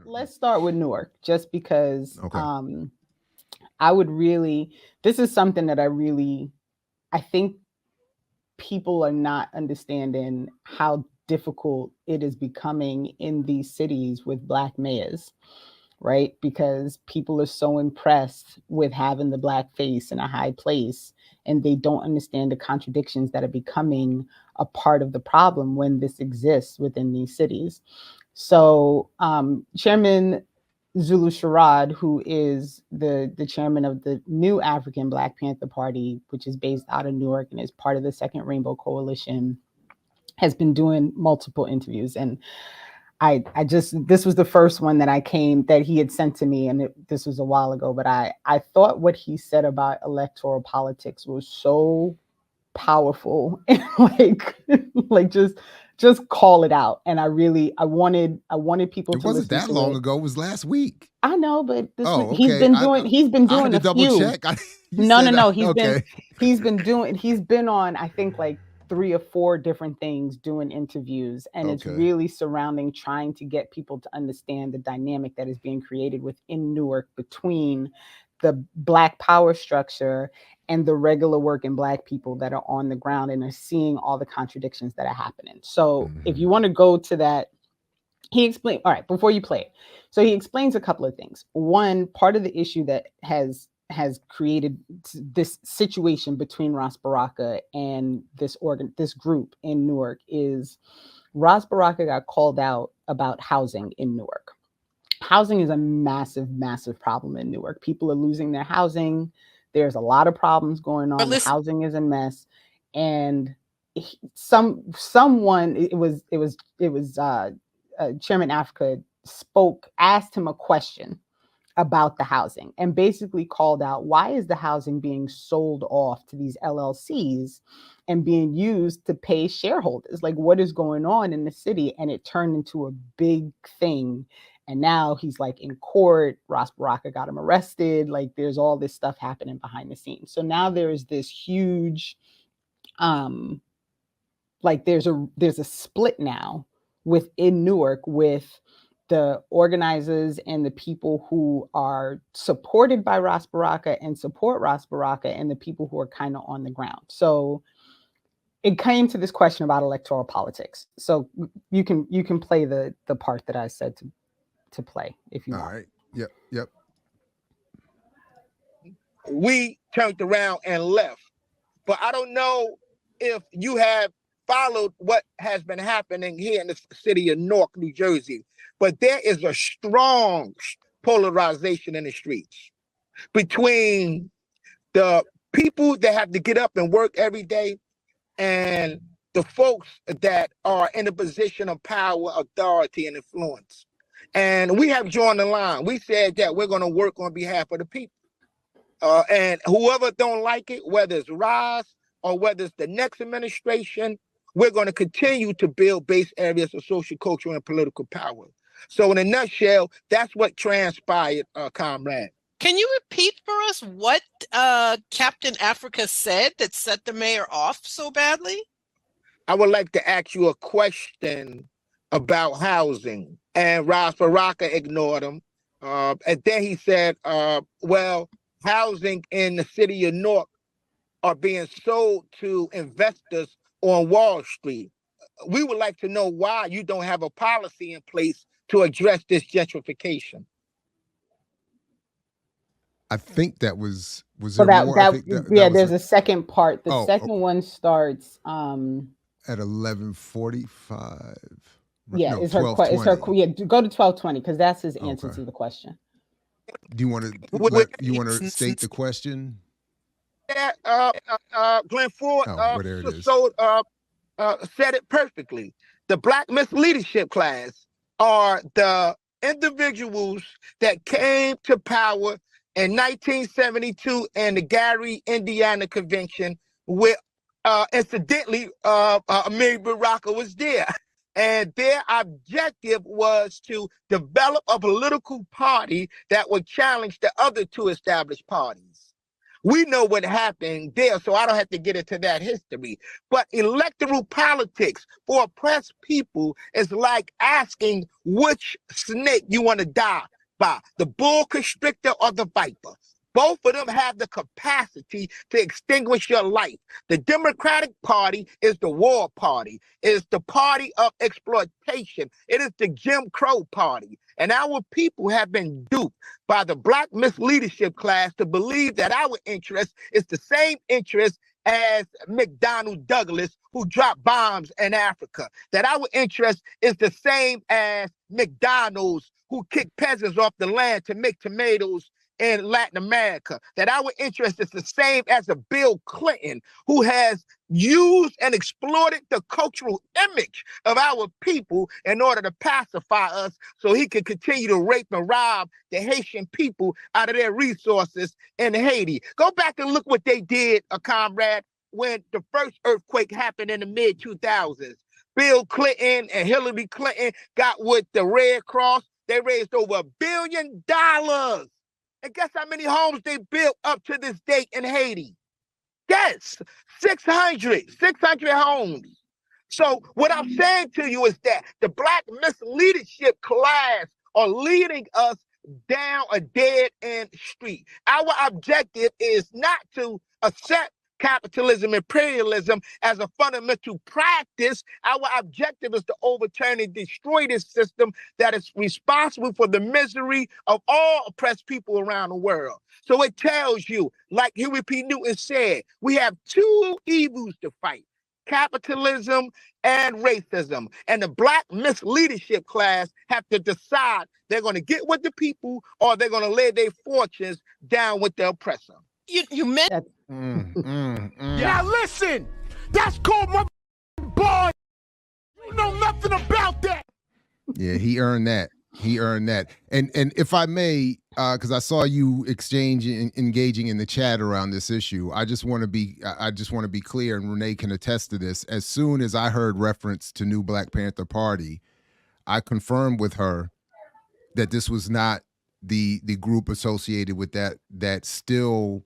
Let's start with Newark, just because Okay. I would really, this is something that I think people are not understanding how difficult it is becoming in these cities with Black mayors, right? Because people are so impressed with having the Black face in a high place, and they don't understand the contradictions that are becoming a part of the problem when this exists within these cities. So, Chairman Zulu Sharad, who is the chairman of the new African Black Panther Party, which is based out of Newark and is part of the Second Rainbow Coalition, has been doing multiple interviews. And I just, this was the first one that he had sent to me, and this was a while ago, but I thought what he said about electoral politics was so powerful and like just call it out. And I wanted people It to wasn't listen that to long it. ago. It was last week. I know, but Oh, he's okay. been doing had to a double few. check. You No, no, said no. okay. He's been on, I think, like 3 or 4 different things doing interviews, and it's Okay. really surrounding trying to get people to understand the dynamic that is being created within Newark between the Black power structure and the regular working Black people that are on the ground and are seeing all the contradictions that are happening. So if Mhm. you want to go to that, he explained, all right, before you play it. So he explains a couple of things. One, part of the issue that has created this situation between Ras Baraka and this group in Newark is Ras Baraka got called out about housing in Newark. Housing is a massive, massive problem in Newark. People are losing their housing. There's a lot of problems going But on. The listen, housing is a mess, and someone it was Chairman Africa asked him a question about the housing and basically called out, why is the housing being sold off to these LLCs and being used to pay shareholders? Like, what is going on in the city? And it turned into a big thing. And now he's like in court. Ras Baraka got him arrested. Like, there's all this stuff happening behind the scenes. So now there's this huge, um, like there's a split now within Newark with the organizers and the people who are supported by Ras Baraka and support Ras Baraka, and the people who are kind of on the ground. So it came to this question about electoral politics. So you can play the part that I said to play if you All want. right. Yep. Yep. We turned around and left. But I don't know if you have followed what has been happening here in the city of Newark, New Jersey, but there is a strong polarization in the streets between the people that have to get up and work every day and the folks that are in a position of power, authority, and influence. And we have joined the line. We said that we're going to work on behalf of the people. And whoever don't like it, whether it's Ras or whether it's the next administration, we're going to continue to build base areas of social, cultural, and political power. So in a nutshell, that's what transpired, comrade. can you repeat for us what Captain Africa said that set the mayor off so badly? I would like to ask you a question about housing. And Ras Baraka ignored him. And then he said, well, housing in the city of Newark are being sold to investors on Wall Street. We would like to know why you don't have a policy in place to address this gentrification. I think that was So there more? I think yeah, that was there's a second part. The oh, second one starts at 11:45. yeah, No, it's her 12:20. yeah, go to 12:20 because that's his answer Okay. to the question. Do you want to state the question? Glenn Ford Oh, well, there it is. said it perfectly. The Black misleadership class are the individuals that came to power in 1972 in the Gary, Indiana Convention, where incidentally, Mary Baraka was there. And their objective was to develop a political party that would challenge the other two established parties. We know what happened there, so I don't have to get into that history. But electoral politics for oppressed people is like asking which snake you want to die by, the bull constrictor or the viper. Both of them have the capacity to extinguish your life. The Democratic Party is the war party. It is the party of exploitation. It is the Jim Crow party. And our people have been duped by the Black misleadership class to believe that our interest is the same interest as McDonnell Douglas, who dropped bombs in Africa. That our interest is the same as McDonald's, who kicked peasants off the land to make tomatoes in Latin America. That our interest is the same as a Bill Clinton, who has used and exploited the cultural image of our people in order to pacify us so he could continue to rape and rob the Haitian people out of their resources in Haiti. Go back and look what they did, comrade, when the first earthquake happened in the mid-2000s. Bill Clinton and Hillary Clinton got with the Red Cross. They raised over $1 billion. And guess how many homes they built up to this date in Haiti? Yes, 600 homes. So what I'm saying to you is that the Black misleadership class are leading us down a dead-end street. Our objective is not to accept capitalism, imperialism as a fundamental practice. Our objective is to overturn and destroy this system that is responsible for the misery of all oppressed people around the world. So it tells you, like Huey P. Newton said, we have two evils to fight: capitalism and racism. And the Black misleadership class have to decide they're going to get with the people or they're going to lay their fortunes down with the oppressor. You meant Now listen, that's called my boy. You know nothing about that. Yeah, he earned that. He earned that. And if I may, because I saw you engaging in the chat around this issue, I just want to be clear, and Renee can attest to this. As soon as I heard reference to New Black Panther Party, I confirmed with her that this was not the group associated with that still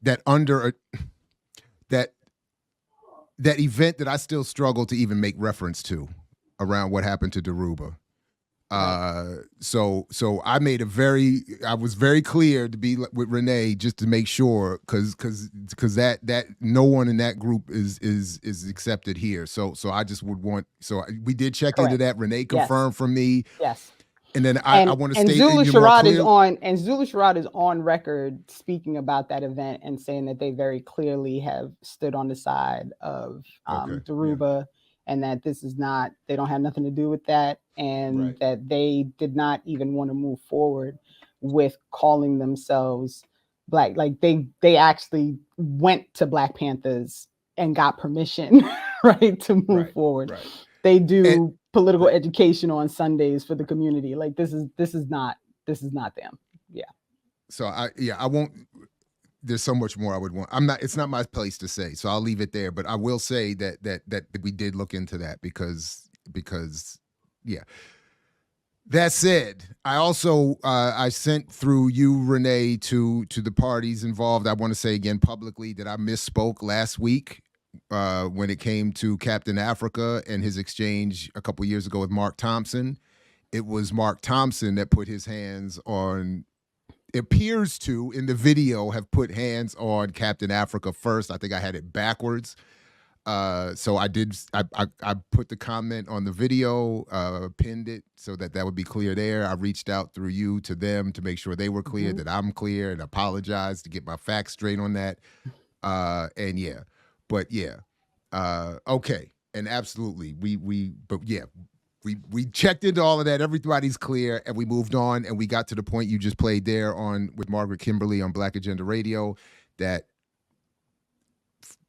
that under that event that I still struggle to even make reference to around what happened to Dhoruba. So I was very clear to be with Renee just to make sure, because that no one in that group is accepted here. So I just would want, we did check into that. Renee confirmed from me. Yes. And then I want to state Zulu Sharad is on record speaking about that event and saying that they very clearly have stood on the side of Dhoruba, and that they don't have nothing to do with that, and that they did not even want to move forward with calling themselves Black. Like they actually went to Black Panthers and got permission, to move forward. Right. They do political education on Sundays for the community. Like this is not them. Yeah. So I won't. There's so much more I would want. It's not my place to say, so I'll leave it there. But I will say that we did look into that because yeah. That said, I also I sent through you, Renee, to the parties involved. I want to say again publicly that I misspoke last week when it came to Captain Africa and his exchange a couple years ago with Mark Thompson. It was Mark Thompson that put his hands on, appears to, in the video, have put hands on Captain Africa first. I think I had it backwards. So I put the comment on the video, pinned it so that would be clear there. I reached out through you to them to make sure they were clear, that I'm clear, and apologized to get my facts straight on that. Okay. And absolutely, we checked into all of that. Everybody's clear, and we moved on, and we got to the point you just played there with Margaret Kimberly on Black Agenda Radio, that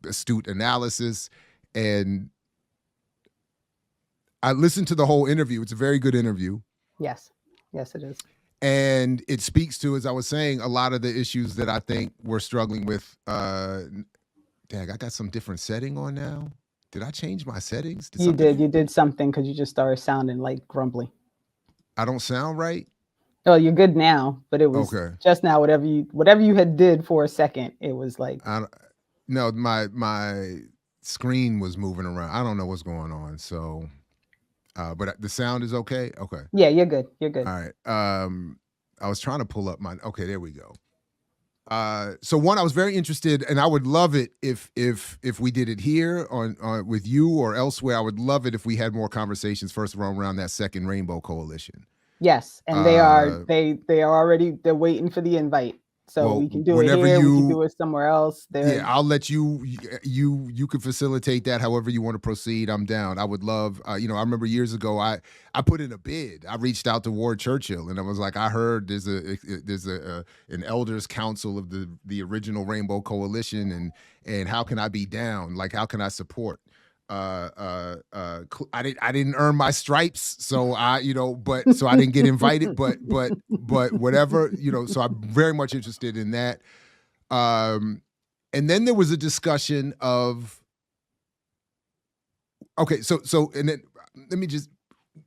astute analysis. And I listened to the whole interview. It's a very good interview. Yes, it is. And it speaks to, as I was saying, a lot of the issues that I think we're struggling with. Dag, I got some different setting on now. Did I change my settings? You did something, because you just started sounding like grumbly. I don't sound right? Oh, you're good now, but it was Okay. just now. Whatever you had did for a second, it was like No, my screen was moving around. I don't know what's going on. So, but the sound is okay. Okay. yeah, you're good. You're good. All right. I was trying to pull up my. Okay, there we go. So one, I was very interested, and I would love it if we did it here on with you or elsewhere. I would love it if we had more conversations. First of all, around that second Rainbow Coalition. Yes, and they are already they're waiting for the invite, so Well, we can do it whenever here. We can do it somewhere else. Yeah, I'll let you can facilitate that however you want to proceed. I'm down. I would love, I remember years ago I put in a bid. I reached out to Ward Churchill and I was like, I heard there's an elders council of the original Rainbow Coalition, and how can I be down? Like, how can I support? I didn't earn my stripes, so so I didn't get invited, but whatever, so I'm very much interested in that. And then there was a discussion of, okay, so and then let me just,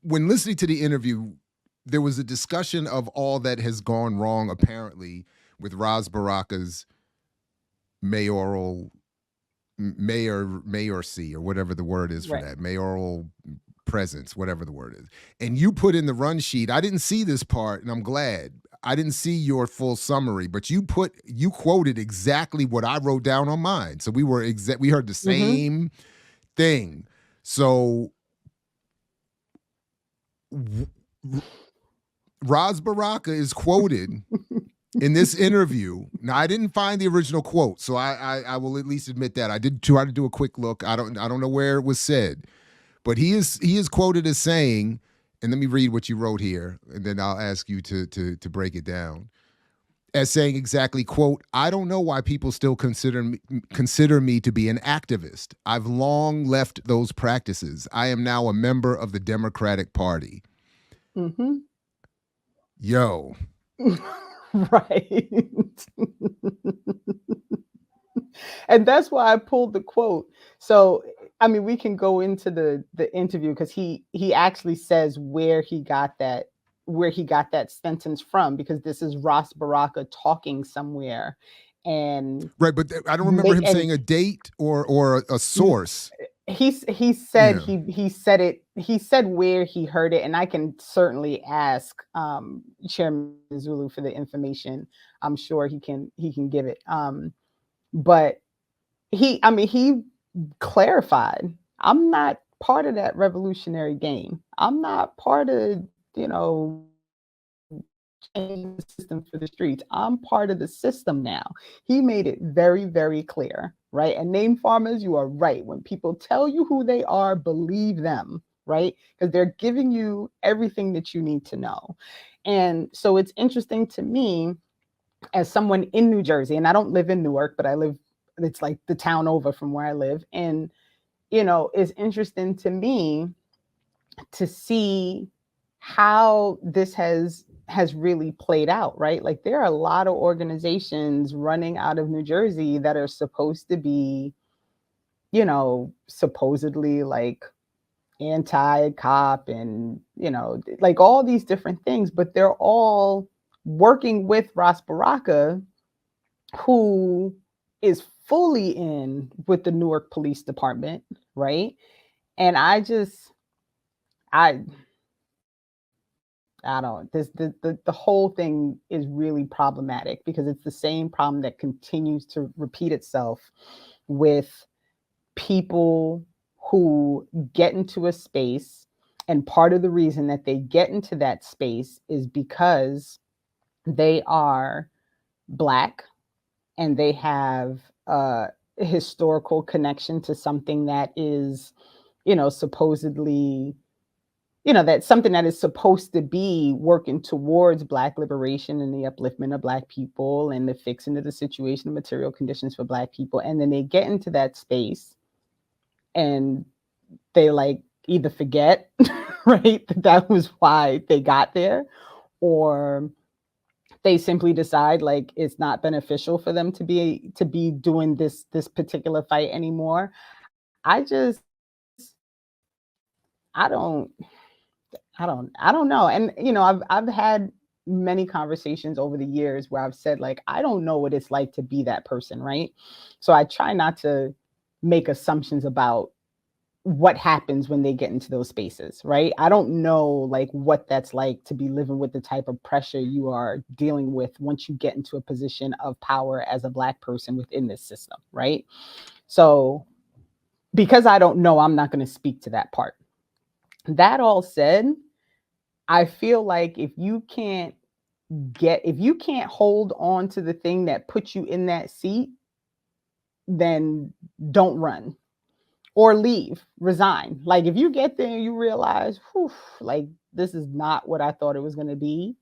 when listening to the interview, there was a discussion of all that has gone wrong apparently with Ras Baraka's mayorcy, or whatever the word is for that, mayoral presence, whatever the word is. And you put in the run sheet. I didn't see this part, and I'm glad. I didn't see your full summary, but you quoted exactly what I wrote down on mine. So we heard the same thing. So Ras Baraka is quoted in this interview. Now, I didn't find the original quote, so I will at least admit that. I did try to do a quick look. I don't know where it was said, but he is quoted as saying, and let me read what you wrote here, and then I'll ask you to break it down. As saying exactly, quote, "I don't know why people still consider me to be an activist. I've long left those practices. I am now a member of the Democratic Party." Mm-hmm. Yo. Right. And that's why I pulled the quote. So, I mean, we can go into the interview, because he actually says where he got that sentence from, because this is Ras Baraka talking somewhere. And right, but I don't remember him saying a date or a source. He said he said where he heard it, and I can certainly ask Chairman Zulu for the information. I'm sure he can give it. But he clarified, I'm not part of that revolutionary game. I'm not part of, changing the system for the streets. I'm part of the system now. He made it very, very clear, right? And name farmers, you are right. When people tell you who they are, believe them, right? Because they're giving you everything that you need to know. And so it's interesting to me, as someone in New Jersey, and I don't live in Newark, but it's like the town over from where I live. And, it's interesting to me to see how this has really played out, right? Like, there are a lot of organizations running out of New Jersey that are supposed to be, supposedly like anti-cop and, like all these different things, but they're all working with Ras Baraka, who is fully in with the Newark Police Department, right? And I don't, the whole thing is really problematic, because it's the same problem that continues to repeat itself with people who get into a space. And part of the reason that they get into that space is because they are Black and they have a historical connection to something that is, supposedly, that's something that is supposed to be working towards Black liberation and the upliftment of Black people and the fixing of the situation, material conditions for Black people. And then they get into that space and they like either forget, right, that was why they got there, or they simply decide like it's not beneficial for them to be doing this particular fight anymore. I don't know. And I've had many conversations over the years where I've said, like, I don't know what it's like to be that person, right? So I try not to make assumptions about what happens when they get into those spaces, right? I don't know like what that's like to be living with the type of pressure you are dealing with once you get into a position of power as a Black person within this system, right? So because I don't know, I'm not going to speak to that part. That all said, I feel like if you can't hold on to the thing that puts you in that seat, then don't run or leave, resign. Like if you get there and you realize, whew, like this is not what I thought it was going to be,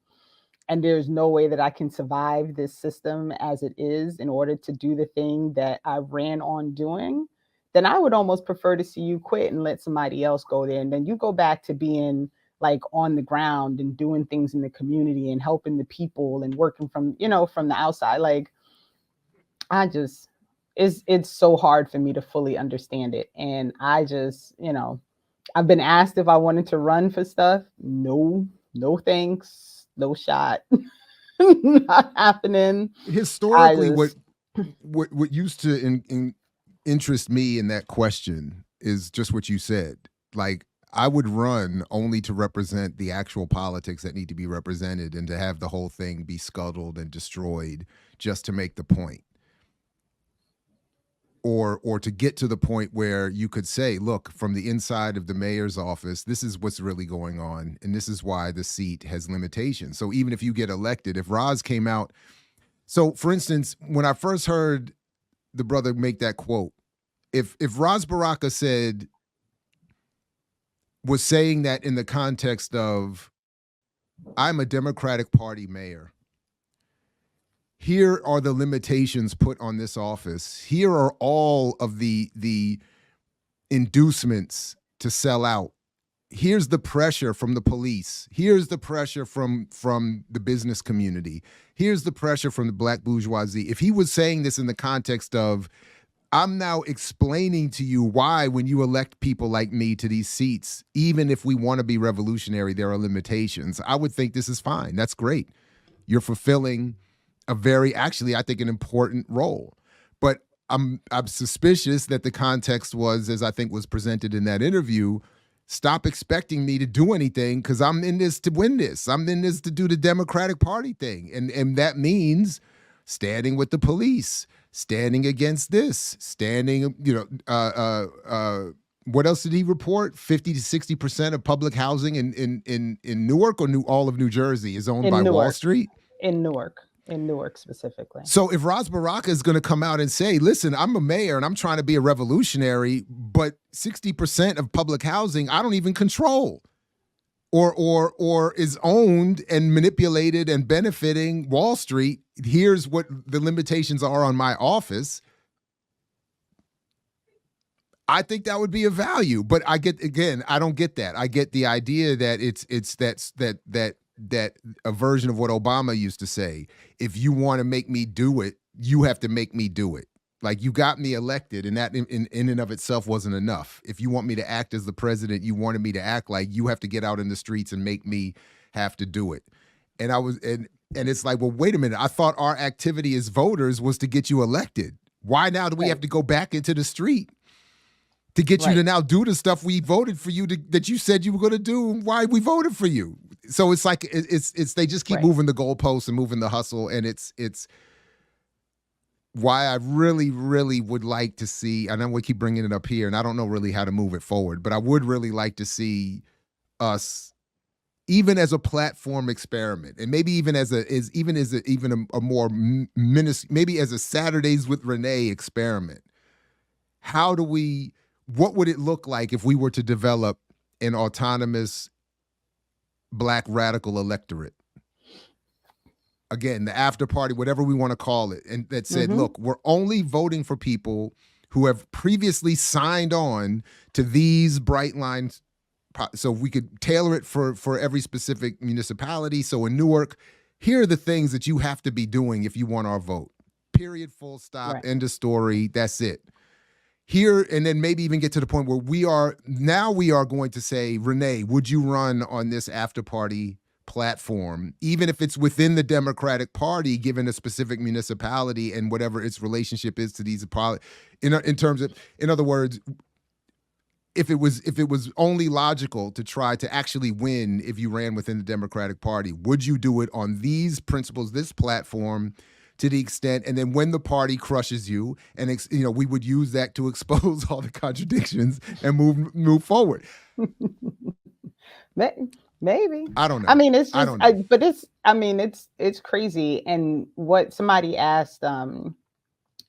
and there's no way that I can survive this system as it is in order to do the thing that I ran on doing, then I would almost prefer to see you quit and let somebody else go there. And then you go back to being like on the ground and doing things in the community and helping the people and working from, from the outside. Like I just, it's so hard for me to fully understand it. And I just, I've been asked if I wanted to run for stuff. No thanks. No shot. Not happening. Historically, what used to interest me in that question is just what you said. Like, I would run only to represent the actual politics that need to be represented and to have the whole thing be scuttled and destroyed just to make the point. Or to get to the point where you could say, look, from the inside of the mayor's office, this is what's really going on, and this is why the seat has limitations. So even if you get elected, if Ras came out, so for instance, when I first heard the brother make that quote, if Ras Baraka was saying that in the context of, I'm a Democratic Party mayor, here are the limitations put on this office. Here are all of the inducements to sell out. Here's the pressure from the police. Here's the pressure from the business community. Here's the pressure from the Black bourgeoisie. If he was saying this in the context of, I'm now explaining to you why when you elect people like me to these seats, even if we want to be revolutionary, there are limitations, I would think this is fine. That's great. You're fulfilling a very, actually, I think, an important role. But I'm suspicious that the context was, as I think was presented in that interview, stop expecting me to do anything because I'm in this to win this. I'm in this to do the Democratic Party thing. And that means standing with the police, standing against this, standing, what else did he report? 50 to 60% of public housing in Newark or all of New Jersey is owned by Wall Street? In Newark specifically. So if Ras Baraka is going to come out and say, listen, I'm a mayor and I'm trying to be a revolutionary, but 60% of public housing I don't even control or is owned and manipulated and benefiting Wall Street, here's what the limitations are on my office, I think that would be of value. But I don't get that. I get the idea that it's that a version of what Obama used to say, if you want to make me do it, you have to make me do it. Like, you got me elected, and that in and of itself wasn't enough. If you want me to act as the president you wanted me to act like, you have to get out in the streets and make me have to do it. And it's like, well, wait a minute. I thought our activity as voters was to get you elected. Why now do we have to go back into the street to get you to now do the stuff we voted for you that you said you were going to do, and why we voted for you? So it's like it's they just keep moving the goalposts and moving the hustle, and it's why I really, really would like to see, and I will keep bringing it up here, and I don't know really how to move it forward, but I would really like to see us, even as a platform experiment, and maybe even as a more maybe as a Saturdays with Renee experiment. What would it look like if we were to develop an autonomous Black radical electorate? Again, the after party, whatever we want to call it, and that said, look, we're only voting for people who have previously signed on to these bright lines. So we could tailor it for every specific municipality. So in Newark, here are the things that you have to be doing if you want our vote. Period, full stop, end of story. That's it. Here, and then maybe even get to the point where we are going to say, Renee, would you run on this after party platform, even if it's within the Democratic Party, given a specific municipality and whatever its relationship is to these, in terms of, in other words, if it was only logical to try to actually win if you ran within the Democratic Party, would you do it on these principles, this platform, to the extent, and then when the party crushes you, and we would use that to expose all the contradictions and move forward? Maybe. I don't know. I mean, it's just, I don't know. but it's crazy. And what somebody asked,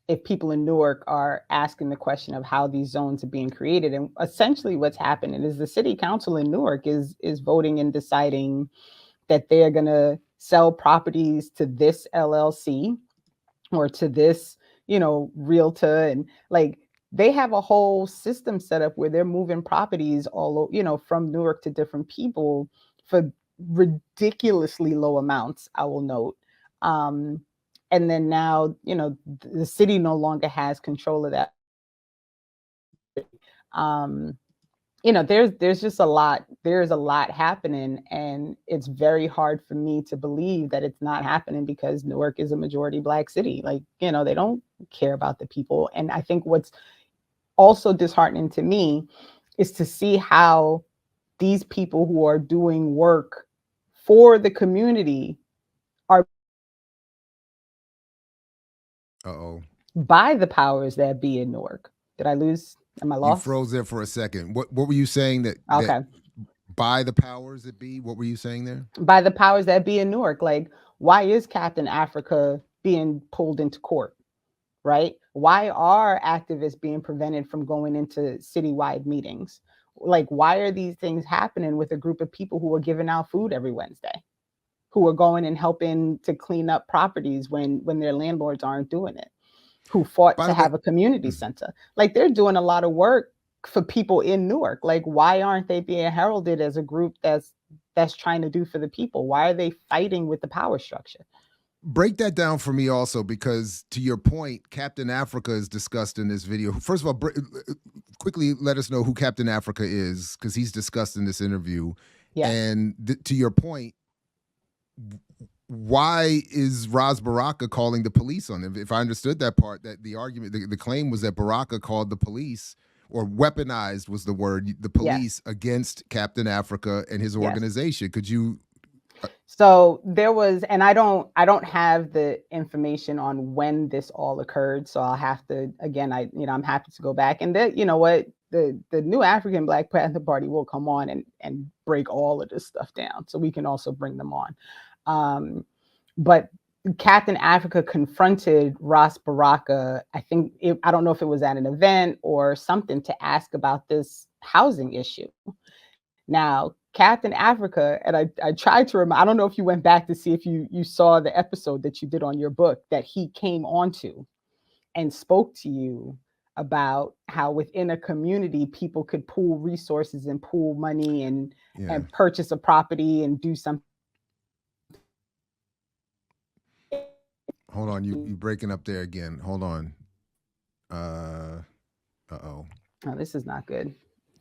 if people in Newark are asking the question of how these zones are being created, and essentially what's happening is the city council in Newark is voting and deciding that they're going to sell properties to this LLC or to this, realtor, and like they have a whole system set up where they're moving properties all, from Newark to different people for ridiculously low amounts, I will note. And then now, the city no longer has control of that. There's just a lot. There's a lot happening, and it's very hard for me to believe that it's not happening because Newark is a majority Black city. Like, they don't care about the people. And I think what's also disheartening to me is to see how these people who are doing work for the community are by the powers that be in Newark. Did I lose? Am I lost? You froze there for a second. What were you saying that? Okay. That by the powers that be, what were you saying there? By the powers that be in Newark. Like, why is Captain Africa being pulled into court? Right? Why are activists being prevented from going into citywide meetings? Like, why are these things happening with a group of people who are giving out food every Wednesday, who are going and helping to clean up properties when their landlords aren't doing it, who fought to have a community center? Like, they're doing a lot of work for people in Newark. Like, why aren't they being heralded as a group that's trying to do for the people? Why are they fighting with the power structure? Break that down for me also, because to your point, Captain Africa is discussed in this video. First of all, quickly let us know who Captain Africa is, because he's discussed in this interview. Yes. And to your point, why is Ras Baraka calling the police on him? If I understood that part, that the argument, the claim was that Baraka called the police, or weaponized was the word, the police against Captain Africa and his organization. Could you? So there was, and I don't have the information on when this all occurred. So I'll have to, again, I'm happy to go back, and you know what, the New African Black Panther Party will come on and break all of this stuff down, so we can also bring them on. But Captain Africa confronted Ras Baraka, I don't know if it was at an event or something, to ask about this housing issue. Now, Captain Africa, and I tried to remember, I don't know if you went back to see if you saw the episode that you did on your book, that he came onto and spoke to you about how within a community, people could pool resources and pool money and purchase a property and do something. Hold on, you breaking up there again. Hold on. Uh-oh. Oh, this is not good.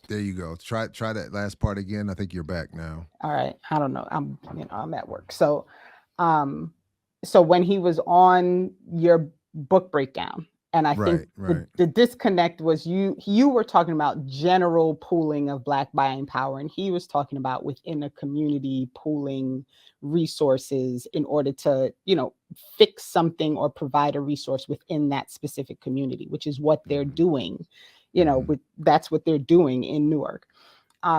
There you go. Try that last part again. I think you're back now. All right. I don't know. I'm at work. So so when he was on your book breakdown, and I think the disconnect was you were talking about general pooling of Black buying power, and he was talking about within a community pooling resources in order to, fix something or provide a resource within that specific community, which is what they're doing. That's what they're doing in Newark.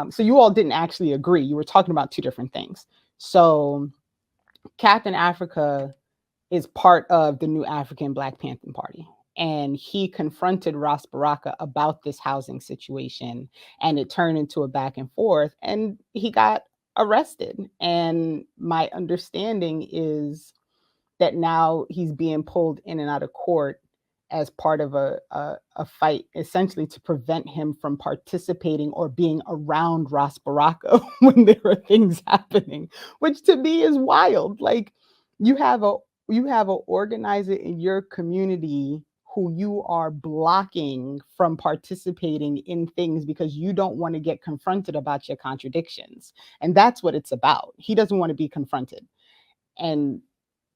So you all didn't actually agree. You were talking about two different things. So Captain Africa is part of the New African Black Panther Party. And he confronted Ras Baraka about this housing situation, and it turned into a back and forth, and he got arrested. And my understanding is that now he's being pulled in and out of court as part of a fight, essentially to prevent him from participating or being around Ras Baraka when there are things happening, which to me is wild. Like, you have an organizer in your community who you are blocking from participating in things because you don't want to get confronted about your contradictions. And that's what it's about. He doesn't want to be confronted. And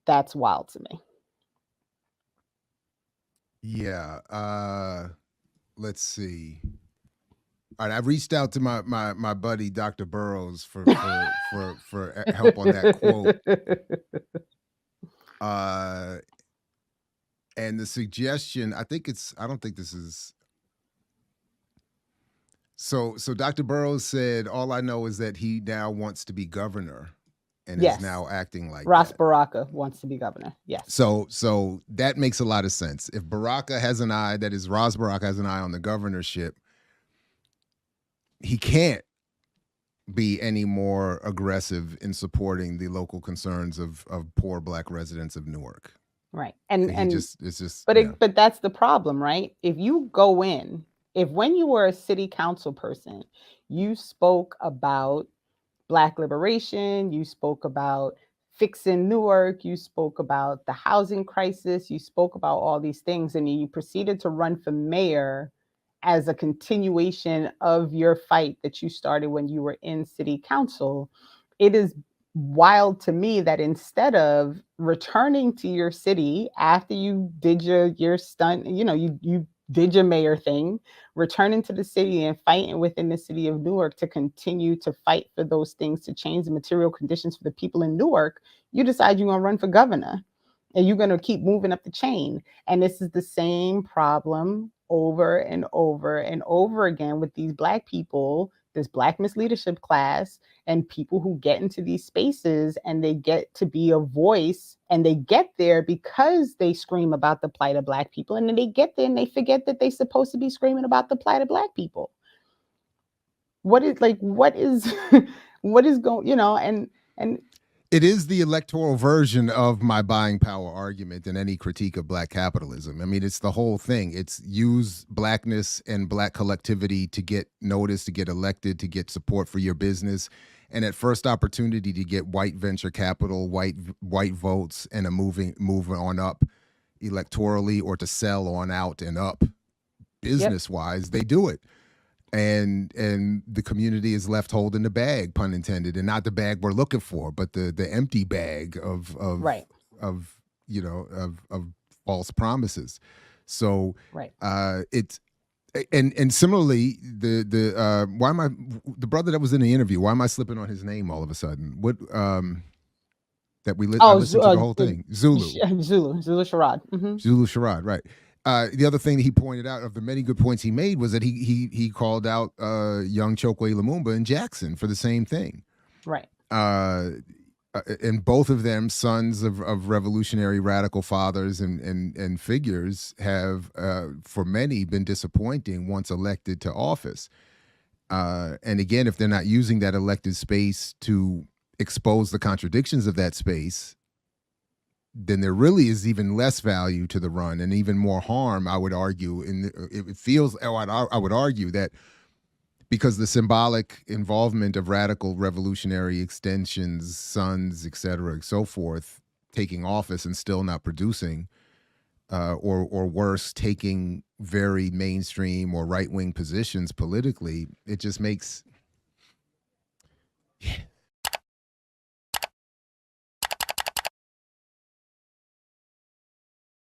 that's wild to me. Yeah. Let's see. All right, I reached out to my buddy Dr. Burrows for help on that quote. And the suggestion, I don't think this is. So Dr. Burrows said, all I know is that he now wants to be governor and Yes. is now acting like Ras that. Baraka wants to be governor. Yes. So that makes a lot of sense. If Baraka has an eye, that is Ras Baraka has an eye on the governorship, he can't be any more aggressive in supporting the local concerns of poor Black residents of Newark. Right. But that's the problem, right? If you go in, when you were a city council person, you spoke about Black liberation, you spoke about fixing Newark, you spoke about the housing crisis, you spoke about all these things, and you proceeded to run for mayor as a continuation of your fight that you started when you were in city council. It is wild to me that instead of returning to your city after you did your stunt, you did your mayor thing, returning to the city and fighting within the city of Newark to continue to fight for those things, to change the material conditions for the people in Newark, you decide you're going to run for governor and you're going to keep moving up the chain. And this is the same problem over and over and over again with these Black people, this Black misleadership class, and people who get into these spaces and they get to be a voice, and they get there because they scream about the plight of Black people, and then they get there and they forget that they're supposed to be screaming about the plight of Black people. What is going, and it is the electoral version of my buying power argument and any critique of Black capitalism. I mean, it's the whole thing. It's use Blackness and Black collectivity to get noticed, to get elected, to get support for your business. And at first opportunity to get white venture capital, white votes, and a move on up electorally, or to sell on out and up business-wise, they do it. And the community is left holding the bag, pun intended, and not the bag we're looking for, but the empty bag of false promises. So it's and similarly the why am I the brother that was in the interview? Why am I slipping on his name all of a sudden? What that I listened to the whole thing. Zulu Sherrod. Mm-hmm. Zulu Sherrod, right. The other thing that he pointed out of the many good points he made was that he called out young Chokwe Lumumba and Jackson for the same thing. Right. And both of them, sons of revolutionary radical fathers and figures, have for many been disappointing once elected to office. And again, if they're not using that elected space to expose the contradictions of that space, then there really is even less value to the run and even more harm, I would argue. I would argue that because the symbolic involvement of radical revolutionary extensions, sons, et cetera, and so forth, taking office and still not producing, or worse, taking very mainstream or right-wing positions politically, it just makes...